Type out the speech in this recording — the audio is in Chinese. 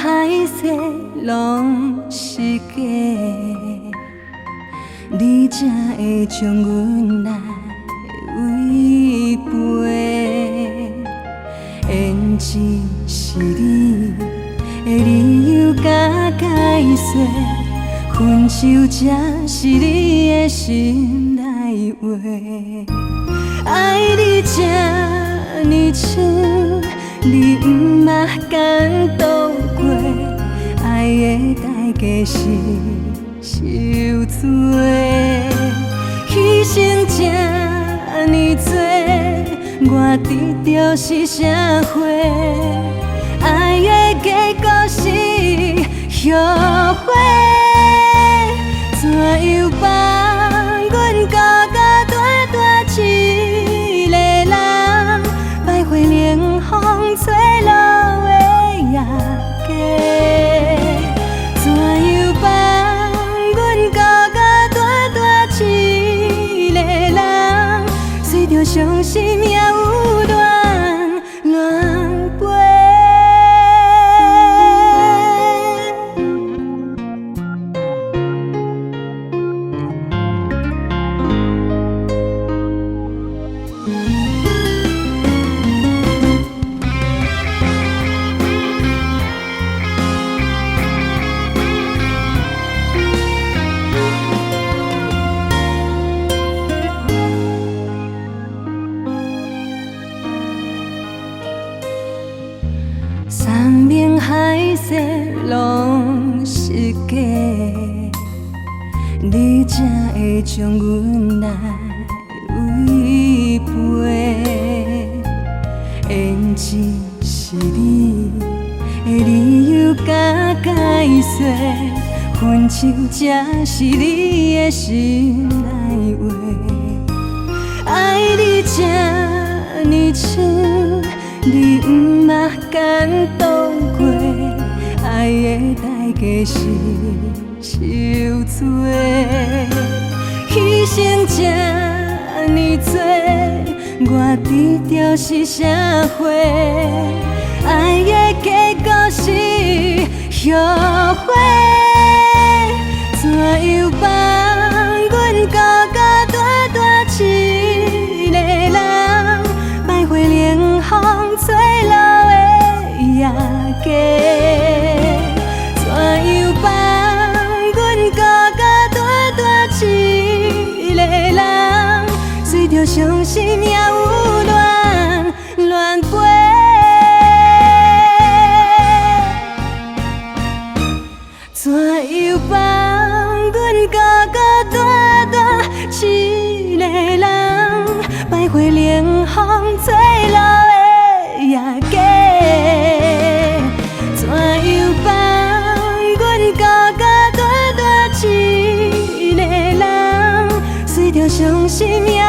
海誓拢是假，你才会将阮来违背。胭脂是你的理由甲解释，分手才是你的心内话。爱你这呢深，你毋捌感动过，爱的代价是受罪，牺牲这呢多，我得到是啥货？爱的结果是后悔，怎样放阮孤孤单单一个人，徘徊冷风吹落的夜街？怎样放阮孤孤单单一个人，随着伤心也有乱飞？山盟海誓拢是假，你才会将阮来违背。胭脂是你的理由甲解释，分手才是你的心内话。爱你这呢深，你毋捌感动过，爱的代价是受罪，牺牲这呢多，我得到是啥货？爱的结果是后悔，怎样放阮孤孤单单一个人，徘徊冷风吹落的夜街？怎样放阮孤孤单单一个人，随着伤心也有乱飞？怎样放阮孤孤单单一个人，徘徊冷风吹落的夜街？怎样放阮孤孤单单一个人，随着伤心也